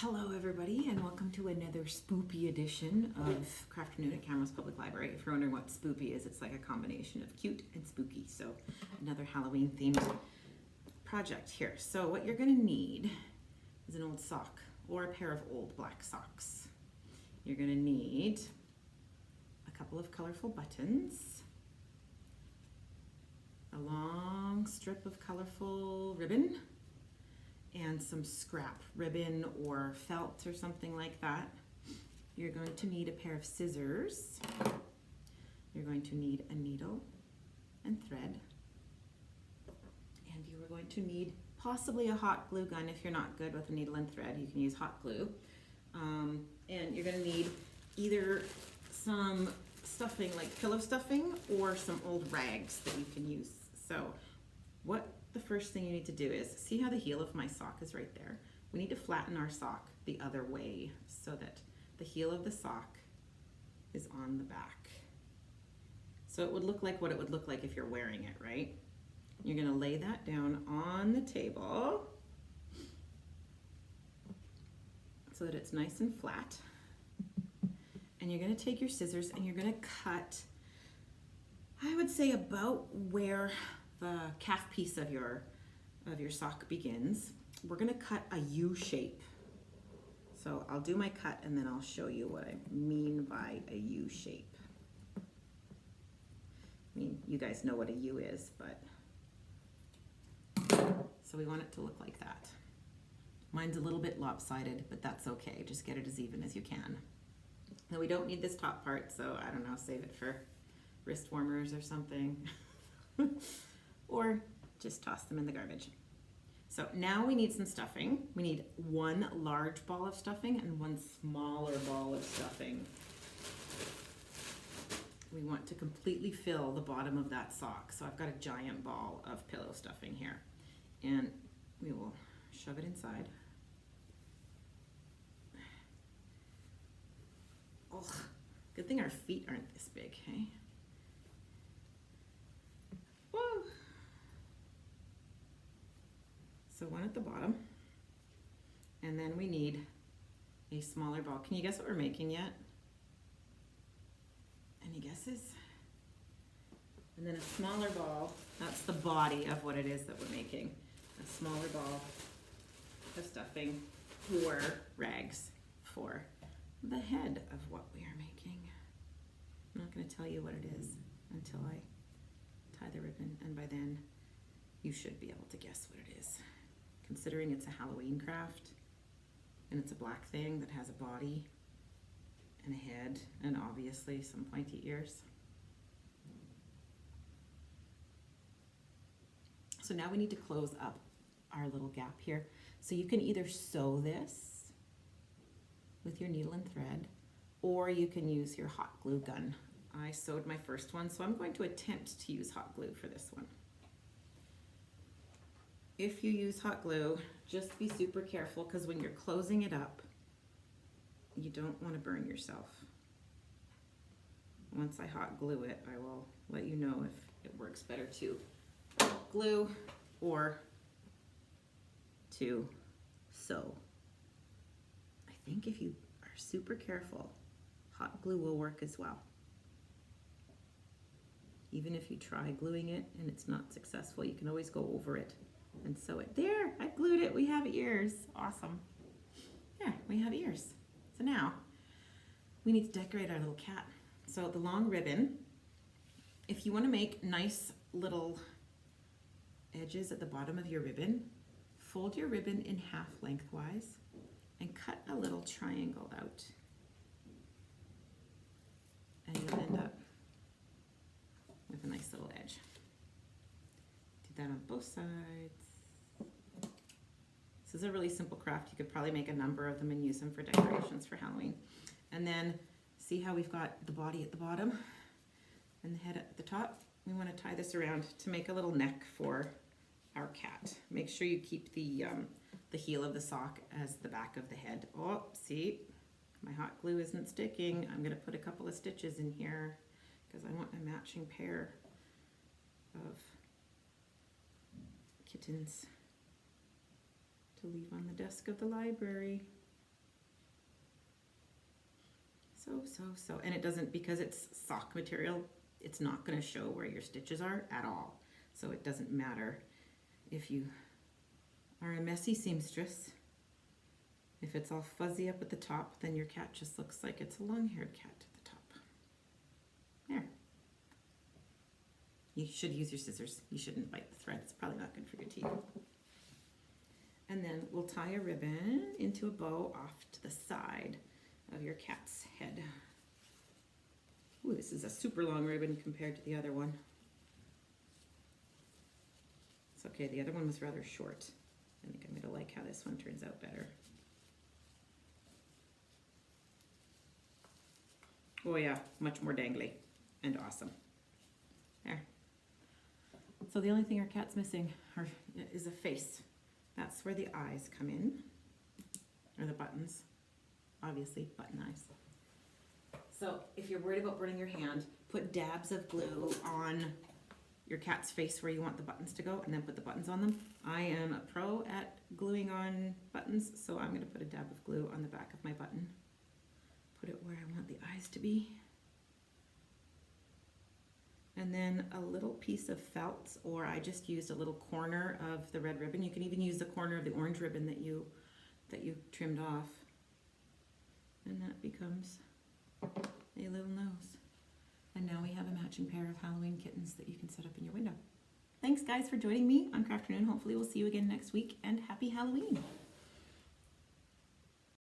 Hello everybody and welcome to another Spoopy edition of Craft Noon at Camrose Public Library. If you're wondering what Spoopy is, it's like a combination of cute and spooky. So another Halloween themed project here. So what you're going to need is an old sock or a pair of old black socks. You're going to need a couple of colorful buttons, a long strip of colorful ribbon, and some scrap ribbon or felt or something like that. You're going to need a pair of scissors. You're going to need a needle and thread. And you are going to need possibly a hot glue gun. If you're not good with a needle and thread, you can use hot glue. And you're going to need either some stuffing like pillow stuffing or some old rags that you can use. So the first thing you need to do is, see how the heel of my sock is right there? We need to flatten our sock the other way so that the heel of the sock is on the back. So it would look like what it would look like if you're wearing it, right? You're gonna lay that down on the table so that it's nice and flat. And you're gonna take your scissors and you're gonna cut, I would say about where the calf piece of your sock begins. We're gonna cut a U shape. So I'll do my cut and then I'll show you what I mean by a U shape. I mean, you guys know what a U is, but so we want it to look like that. Mine's a little bit lopsided, but that's okay. Just get it as even as you can. Now we don't need this top part, so I don't know, save it for wrist warmers or something. Or just toss them in the garbage. So now we need some stuffing. We need one large ball of stuffing and one smaller ball of stuffing. We want to completely fill the bottom of that sock. So I've got a giant ball of pillow stuffing here. And we will shove it inside. Oh, good thing our feet aren't this big, hey? Whoa! So one at the bottom, and then we need a smaller ball. Can you guess what we're making yet? Any guesses? And then a smaller ball, that's the body of what it is that we're making. A smaller ball of stuffing or rags for the head of what we are making. I'm not going to tell you what it is until I tie the ribbon, and by then you should be able to guess what it is. Considering it's a Halloween craft and it's a black thing that has a body and a head and obviously some pointy ears. So now we need to close up our little gap here. So you can either sew this with your needle and thread, or you can use your hot glue gun. I sewed my first one, so I'm going to attempt to use hot glue for this one. If you use hot glue, just be super careful, because when you're closing it up, you don't want to burn yourself. Once I hot glue it, I will let you know if it works better to glue or to sew. I think if you are super careful, hot glue will work as well. Even if you try gluing it and it's not successful, you can always go over it and sew it. There, I glued it. We have ears. Awesome. Yeah, we have ears. So now we need to decorate our little cat. So the long ribbon, if you want to make nice little edges at the bottom of your ribbon, fold your ribbon in half lengthwise and cut a little triangle out. And you'll end up with a nice little edge. Do that on both sides. This is a really simple craft. You could probably make a number of them and use them for decorations for Halloween. And then see how we've got the body at the bottom and the head at the top? We want to tie this around to make a little neck for our cat. Make sure you keep the heel of the sock as the back of the head. Oh, see, my hot glue isn't sticking. I'm going to put a couple of stitches in here because I want a matching pair of kittens to leave on the desk of the library. So. And it doesn't, because it's sock material, it's not going to show where your stitches are at all. So it doesn't matter if you are a messy seamstress. If it's all fuzzy up at the top, then your cat just looks like it's a long-haired cat at the top. There. You should use your scissors. You shouldn't bite the thread. It's probably not good for your teeth. And then we'll tie a ribbon into a bow off to the side of your cat's head. Ooh, this is a super long ribbon compared to the other one. It's okay, the other one was rather short. I think I'm gonna like how this one turns out better. Oh yeah, much more dangly and awesome. There. So the only thing our cat's missing is a face. That's where the eyes come in, or the buttons, obviously button eyes. So if you're worried about burning your hand, put dabs of glue on your cat's face where you want the buttons to go, and then put the buttons on them. I am a pro at gluing on buttons, so I'm going to put a dab of glue on the back of my button. Put it where I want the eyes to be. And then a little piece of felt, or I just used a little corner of the red ribbon. You can even use the corner of the orange ribbon that you trimmed off. And that becomes a little nose. And now we have a matching pair of Halloween kittens that you can set up in your window. Thanks guys for joining me on Crafternoon. Hopefully we'll see you again next week, and happy Halloween.